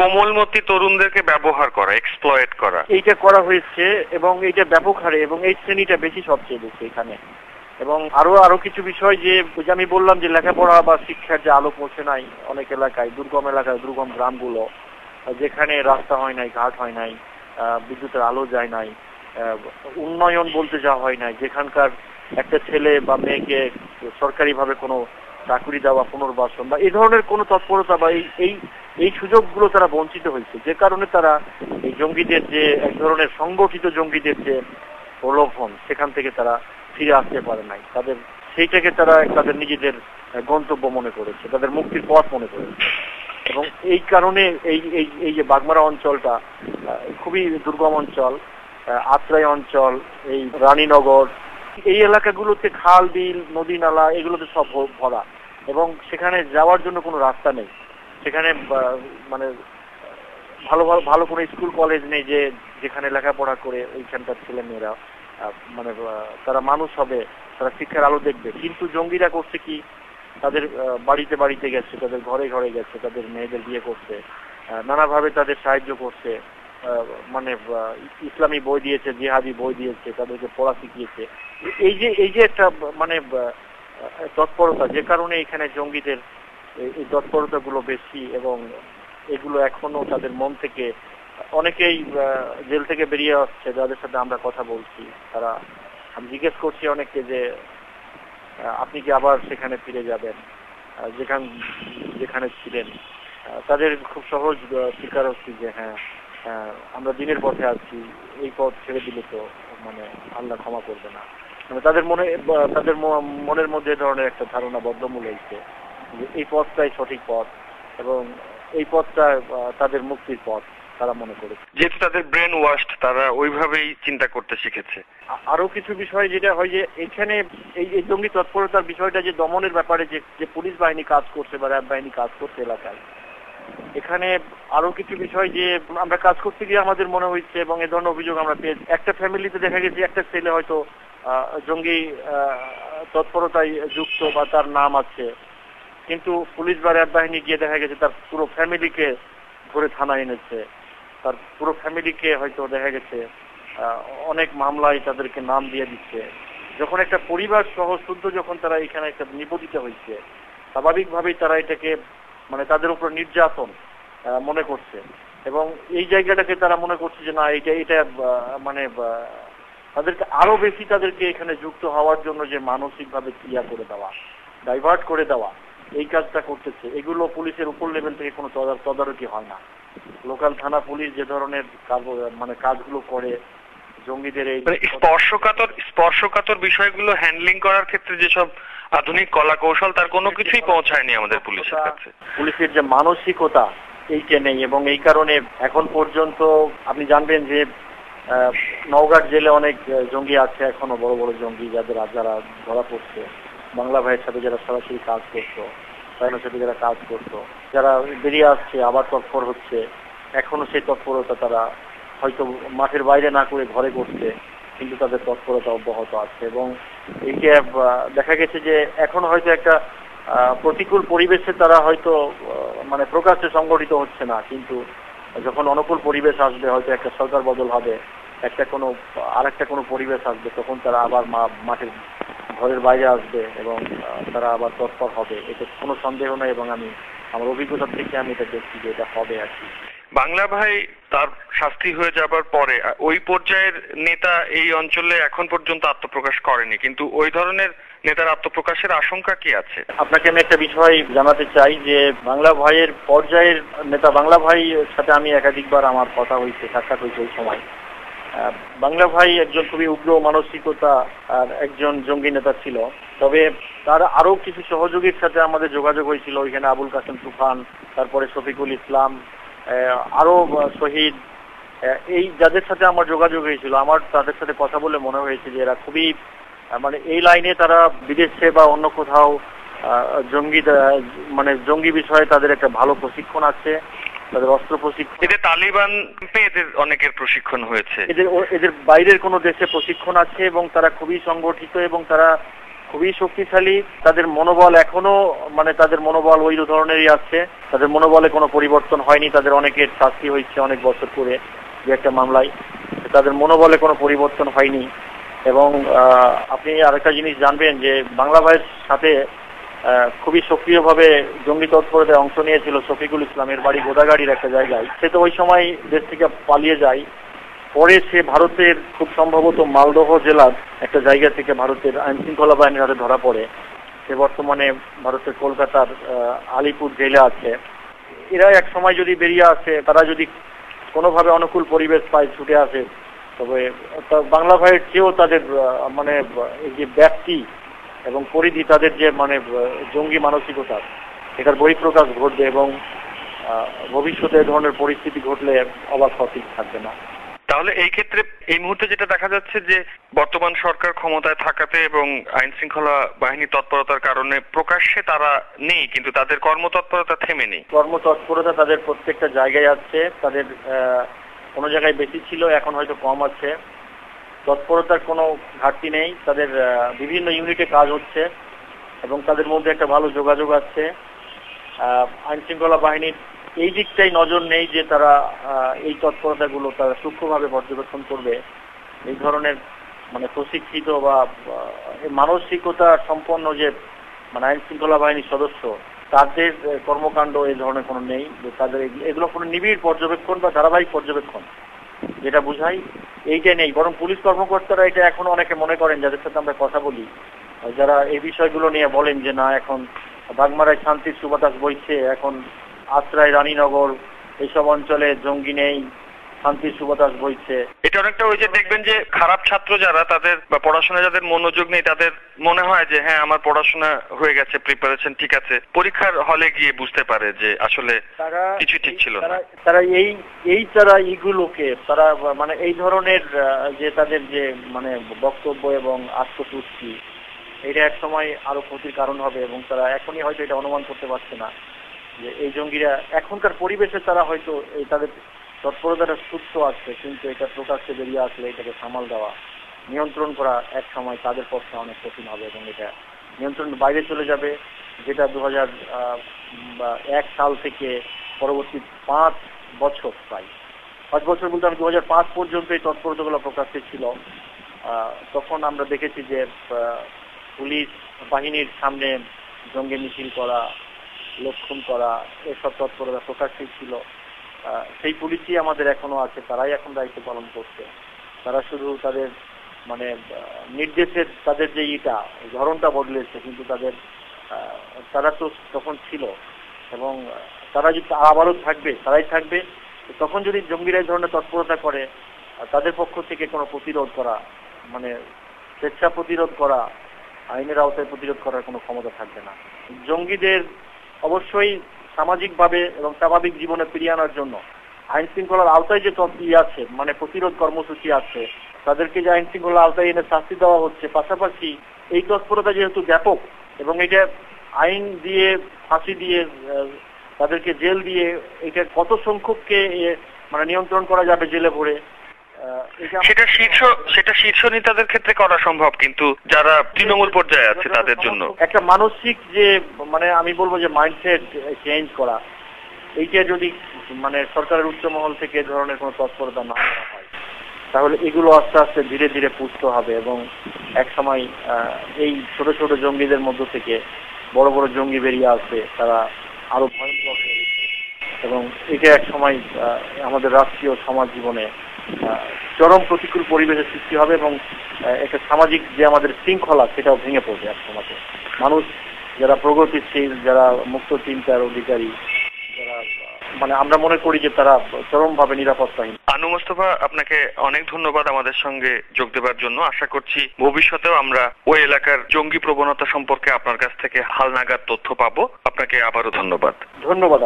কোমলমতি তরুণদেরকে ব্যবহার করা, এক্সপ্লয়েট করা, এইটা করা হয়েছে এবং এইটা ব্যাপক হারে, এবং এই শ্রেণীটা বেশি সবচেয়ে বেশি এখানে। এবং আরো কিছু বিষয় যে আমি বললাম যে লেখাপড়া বা শিক্ষার যে আলো পৌঁছে নাই অনেক এলাকায়, দুর্গম এলাকায়, দুর্গম গ্রামগুলো যেখানে রাস্তা হয় নাই, ঘাট হয় নাই, বিদ্যুতের আলো যায় নাই, উন্নয়ন বলতে যা হয় নাই, যেখানকার একটা ছেলে বা মেয়েকে সরকারিভাবে কোনো চাকরি দেওয়া, পুনর্বাসন বা এই ধরনের কোনো তৎপরতা বা এই সুযোগগুলো তারা বঞ্চিত হয়েছে, যে কারণে তারা এই জঙ্গিদের যে এক ধরনের সংগঠিত জঙ্গিদের যে প্রলোভন, সেখান থেকে তারা ফিরে আসতে পারে নাই। সেইটাকে তারা তাদের নিজেদের গন্তব্য মনে করেছে, তাদের মুক্তির পথ মনে করেছে। এবং এই কারণে এই যে বাগমারা অঞ্চলটা খুবই দুর্গম অঞ্চল, আত্রাই অঞ্চল, এই রানীনগর, এই এলাকাগুলোতে খাল, বিল, নদী, নালা এগুলোতে সব ভরা, এবং সেখানে যাওয়ার জন্য কোনো রাস্তা নেই। সেখানে মানে ভালো কোনো স্কুল কলেজ নেই যেখানে লেখাপড়া করে ওইখানকার ছেলে মেয়েরা মানে তারা মানুষ হবে, তারা শিক্ষার আলো দেখবে। কিন্তু জঙ্গিরা করছে কি, তাদের বাড়িতে বাড়িতে গেছে, তাদের ঘরে ঘরে গেছে, তাদের মেয়েদের বিয়ে করছে, নানাভাবে তাদের সাহায্য করছে, মানে ইসলামী বই দিয়েছে, জিহাদি বই দিয়েছে, তাদেরকে পড়া শিখিয়েছে। এই যে একটা মানে তৎপরতা, যে কারণে এখানে জঙ্গিদের এই তৎপরতা গুলো বেশি, এবং এগুলো এখনো তাদের মন থেকে, অনেকেই জেল থেকে বেরিয়ে আসছে যাদের সাথে আমরা কথা বলছি, তারা, আমি জিজ্ঞেস করছি অনেককে যে আপনি কি আবার সেখানে ফিরে যাবেন যেখানে ছিলেন। তাদের খুব সহজ স্বীকার হচ্ছে যে হ্যাঁ, আমরা দিনের পথে আছি, এই পথ ছেড়ে দিলে তো মানে আল্লাহ ক্ষমা করবে না। মানে তাদের মনের মধ্যে ধরনের একটা ধারণা বদ্ধমূল হয়েছে যে এই পথটাই সঠিক পথ, এবং এই পথটা তাদের মুক্তির পথ তারা মনে করেছে। যেহেতু তাদের ব্রেন ওয়াশড, তারা ওইভাবেই চিন্তা করতে শিখেছে। আরো কিছু বিষয় যেটা হয় যে এখানে এই জঙ্গি তৎপরতার বিষয়টা যে দমনের ব্যাপারে যে পুলিশ বাহিনী কাজ করছে বা র্যাব বাহিনী কাজ করছে এলাকায়, এখানে আরো কিছু বিষয় যে আমরা কাজ করতে গিয়ে আমাদের মনে হয়েছে, এবং এ ধরনের অভিযোগ আমরা পেয়েছি। একটা ফ্যামিলিতে দেখা গেছে একটা ছেলে হয়তো জঙ্গি তৎপরতায় যুক্ত বা তার নাম আছে, কিন্তু পুলিশ বা র্যাব বাহিনী গিয়ে দেখা গেছে তার পুরো ফ্যামিলিকে ধরে থানায় এনেছে, তার পুরো ফ্যামিলিকে হয়তো দেখা গেছে অনেক মামলায় তাদেরকে নাম দিয়ে দিচ্ছে। যখন একটা পরিবার সহ শুদ্ধ যখন তারা এখানে একটা নিপতিত হয়েছে, স্বাভাবিকভাবেই তারা এটাকে মানে তাদের উপর নির্যাতন মনে করছে, এবং এই জায়গাটাকে তারা মনে করছে যে না, এটা মানে তাদেরকে আরো বেশি তাদেরকে এখানে যুক্ত হওয়ার জন্য যে মানসিকভাবে ক্রিয়া করে দেওয়া, ডাইভার্ট করে দেওয়া, এই কাজটা করতেছে। এগুলো পুলিশের উপর লেভেল থেকে কোনো তদারকি হয় না। লোকাল থানা পুলিশ যে ধরনের মানে কাজগুলো করে জঙ্গিদের এই স্পর্শকাতর বিষয়গুলো হ্যান্ডলিং করার ক্ষেত্রে যেসব আধুনিক কলা কৌশল, তার কোনো কিছুই পৌঁছায়নি আমাদের পুলিশের কাছে। পুলিশের যে মানসিকতা এইটা নেই, এবং এই কারণে এখন পর্যন্ত আপনি জানবেন যে নওগাঁ জেলে অনেক জঙ্গি আছে এখনো, বড় বড় জঙ্গি যারা ধরা পড়ছে, বাংলা ভাইয়ের সাথে যারা সরাসরি কাজ করতো, তাদের সাথে যারা কাজ করতো, যারা বেরিয়ে আসছে আবার তৎপর হচ্ছে। এখনো সেই তৎপরতা তারা হয়তো মাঠের বাইরে না করে ঘরে করছে, কিন্তু তাদের তৎপরতা অব্যাহত আছে। এবং এইকে দেখা গেছে যে এখন হয়তো একটা প্রতিকূল পরিবেশে তারা হয়তো মানে প্রকাশ্যে সংগঠিত হচ্ছে না, কিন্তু যখন অনুকূল পরিবেশ আসবে, হয়তো একটা সরকার বদল হবে, আরেকটা কোনো পরিবেশ আসবে, তখন তারা আবার মাঠের ঘরের বাইরে আসবে এবং তারা আবার তৎপর হবে, এতে কোনো সন্দেহ নাই। এবং আমার অভিজ্ঞতা থেকে আমি এটা দেখছি যে এটা হবে আর কি। বাংলা ভাই তার শাস্তি হয়ে যাবার পরে ওই পর্যায়ের নেতা এই অঞ্চলে এখন পর্যন্ত আত্মপ্রকাশ করেনি, কিন্তু ওই ধরনের নেতার আত্মপ্রকাশের আশঙ্কা কি আছে? আপনাকে আমি একটা বিষয় জানাতে চাই যে বাংলা ভাইয়ের পর্যায়ের নেতা, বাংলা ভাইয়ের সাথে আমি একাধিকবার আমার কথা হয়েছে, সাক্ষাৎ হয়েছে ওই সময়। বাংলা ভাই একজন খুবই উগ্র মানসিকতা আর একজন জঙ্গি নেতা ছিল, তবে তার আরো কিছু সহযোগীর সাথে আমাদের যোগাযোগ হয়েছিল। ওইখানে আবুল কাসেম তুফান, তারপরে শফিকুল ইসলাম, আরো শহীদ, এই যাদের সাথে আমার যোগাযোগ হয়েছিল, আমার তাদের সাথে কথা বলে মনে হয়েছে যে এরা খুবই মানে এই লাইনে তারা বিদেশে বা অন্য কোথাও জঙ্গি বিষয়ে তাদের একটা ভালো প্রশিক্ষণ আছে, তাদের অস্ত্র প্রশিক্ষণ। এদের তালিবান এদের অনেকের প্রশিক্ষণ হয়েছে, এদের বাইরের কোনো দেশে প্রশিক্ষণ আছে, এবং তারা খুবই সংগঠিত, এবং তারা খুবই শক্তিশালী। তাদের মনোবল এখনো তাদের মনোবল ওই ধরনেরই আছে। তাদের মনোবলে কোনো পরিবর্তন হয়নি। তাদের অনেকের শাস্তি হয়েছে অনেক বছর করে যে একটা মামলায়, তাদের মনোবলে কোনো পরিবর্তন হয়নি। এবং আপনি আরেকটা জিনিস জানবেন যে বাংলা ভাইয়ের সাথে খুবই সক্রিয়ভাবে জঙ্গি তৎপরতায় অংশ নিয়েছিল শফিকুল ইসলামের বাড়ি গোদাগাড়ির একটা জায়গায়। সে তো ওই সময় দেশ থেকে পালিয়ে যায়। পরে সে ভারতের খুব সম্ভবত মালদহ জেলার একটা জায়গা থেকে ভারতের আইন শৃঙ্খলা বাহিনীর হাতে ধরা পড়ে। সে বর্তমানে ভারতের কলকাতার আলিপুর জেলে আছে। এরা এক সময় যদি বেরিয়ে আসে, তারা যদি কোনোভাবে অনুকূল পরিবেশ পায় ছুটে আসে, তবে বাংলা ভাইয়ের চেয়েও তাদের এই যে ব্যক্তি এবং পরিধি, তাদের যে জঙ্গি মানসিকতা, এটার বহিঃপ্রকাশ ঘটবে এবং ভবিষ্যতে এই ধরনের পরিস্থিতি ঘটলে অবাক হতে থাকবে না। তাহলে এই ক্ষেত্রে এই মুহূর্তে যেটা দেখা যাচ্ছে যে বর্তমান সরকার ক্ষমতায় থাকাতে এবং আইন শৃঙ্খলা বাহিনী তৎপরতার কারণে প্রকাশ্যে তারা নেই, কিন্তু তাদের কর্মতৎপরতা থেমে নেই। কর্মতৎপরতা তাদের প্রত্যেকটা জায়গায় আছে। তাদের কোনো জায়গায় বেশি ছিল, এখন হয়তো কম আছে। তৎপরতার কোনো ঘাটতি নেই। তাদের বিভিন্ন ইউনিটে কাজ হচ্ছে এবং তাদের মধ্যে একটা ভালো যোগাযোগ আছে। আইন শৃঙ্খলা বাহিনীর এই দিকটাই নজর নেই যে তারা এই তৎপরতাগুলো তারা সূক্ষ্মভাবে পর্যবেক্ষণ করবে। এই ধরনের প্রশিক্ষিত বা মানসিকতা সম্পন্ন যে আইন শৃঙ্খলা বাহিনীর সদস্য, তাদের কর্মকাণ্ড এই ধরনের কোনো নেই। তাদের এগুলো কোনো নিবিড় পর্যবেক্ষণ বা ধারাবাহিক পর্যবেক্ষণ যেটা বুঝাই, এইটাই নেই। বরং পুলিশ কর্মকর্তারা এটা এখনো অনেকে মনে করেন, যাদের সাথে আমরা কথা বলি, যারা এই বিষয়গুলো নিয়ে বলেন যে না, এখন বাগমারায় শান্তির সুবাতাস বইছে, এখন আশ্রয় রানীনগর এইসব অঞ্চলে জঙ্গি নেই, শান্তির সুবাতাস বইছে। এটা অনেকটা ওই যে দেখবেন যে খারাপ ছাত্র যারা, তাদের বা পড়াশোনায় যাদের মনোযোগ নেই, তাদের মনে হয় যে হ্যাঁ আমার পড়াশোনা হয়ে গেছে, প্রিপারেশন ঠিক আছে, পরীক্ষার হলে গিয়ে বুঝতে পারে যে আসলে কিছু ঠিক ছিল না। তারা তারা এইগুলোকে তারা এই ধরনের যে তাদের যে বক্তব্য এবং আত্মতুষ্টি, এটা এক সময় আরো ক্ষতির কারণ হবে এবং তারা এখনই হয়তো এটা অনুমান করতে পারছে না যে এই জঙ্গিরা এখনকার পরিবেশে তারা হয়তো এই তাদের তৎপরতাটা সুস্থ আছে, কিন্তু এটা প্রকাশ্যে বেরিয়ে আসলে এটাকে সামাল দেওয়া, নিয়ন্ত্রণ করা এক সময় তাদের পক্ষে অনেক কঠিন হবে এবং এটা নিয়ন্ত্রণের বাইরে চলে যাবে। যেটা 2001 সাল থেকে পরবর্তী 5 বছর, প্রায় 5 বছর বলতে আমি 2005 পর্যন্ত এই তৎপরতাগুলো প্রকাশ্যে ছিল। তখন আমরা দেখেছি যে পুলিশ বাহিনীর সামনে জঙ্গি মিছিল করা, লক্ষণ করা, এসব তৎপরতা প্রকাশ্যে ছিল। সেই পুলিশই আমাদের এখনো আছে, তারাই এখন দায়িত্ব পালন করছে। তারা শুধু তাদের নির্দেশের তাদের যে ধরনটা বদলেছে, কিন্তু তারা তো তখন ছিল এবং তারা যদি আবারও থাকবে, তারাই থাকবে। তখন যদি জঙ্গিরা এই ধরনের তৎপরতা করে, তাদের পক্ষ থেকে কোনো প্রতিরোধ করা, স্বেচ্ছা প্রতিরোধ করা, আইনের আওতায় প্রতিরোধ করার কোনো ক্ষমতা থাকবে না। জঙ্গিদের অবশ্যই সামাজিকভাবে এবং স্বাভাবিক জীবনে ফিরিয়ে আনার জন্য আইন শৃঙ্খলার আওতায় যে আছে, প্রতিরোধ কর্মসূচি আছে, তাদেরকে যে আইন শৃঙ্খলার আওতায় এনে শাস্তি দেওয়া হচ্ছে, পাশাপাশি এই তৎপরতা যেহেতু ব্যাপক এবং এটা আইন দিয়ে, ফাঁসি দিয়ে, তাদেরকে জেল দিয়ে, এটা কত সংখ্যককে নিয়ন্ত্রণ করা যাবে জেলে ভরে, সেটা শীর্ষ নেতাদের ক্ষেত্রে করা সম্ভব, কিন্তু যারা তৃণমূল পর্যায়ে আছে তাদের জন্য একটা মানসিক যে আমি বলবো যে মাইন্ডসেট চেঞ্জ করা, এইটা যদি সরকারের উচ্চ মহল থেকে এ ধরনের কোনো তৎপরতা না করা হয়, তাহলে এগুলো আস্তে আস্তে ধীরে ধীরে পুষ্ট হবে এবং এক সময় এই ছোট ছোট জঙ্গিদের মধ্য থেকে বড় বড় জঙ্গি বেরিয়ে আসবে, তারা আরো ভয়ঙ্কর হবে এবং এটা এক সময় আমাদের রাষ্ট্রীয় সমাজ জীবনে চরম প্রতিকূল পরিবেশের সৃষ্টি হবে এবং একটা সামাজিক যে আমাদের শৃঙ্খলা, সেটাও ভেঙে পড়বে এক সমাজে। মানুষ যারা প্রগতিশীল, যারা মুক্ত চিন্তার অধিকারী, যারা আমরা মনে করি যে তারা চরমভাবে নিরাপত্তাহীন। আনু মোস্তফা, আপনাকে অনেক ধন্যবাদ আমাদের সঙ্গে যোগ দেবার জন্য। আশা করছি ভবিষ্যতেও আমরা ওই এলাকার জঙ্গি প্রবণতা সম্পর্কে আপনার কাছ থেকে হালনাগাদ তথ্য পাবো। আপনাকে আবারও ধন্যবাদ। ধন্যবাদ।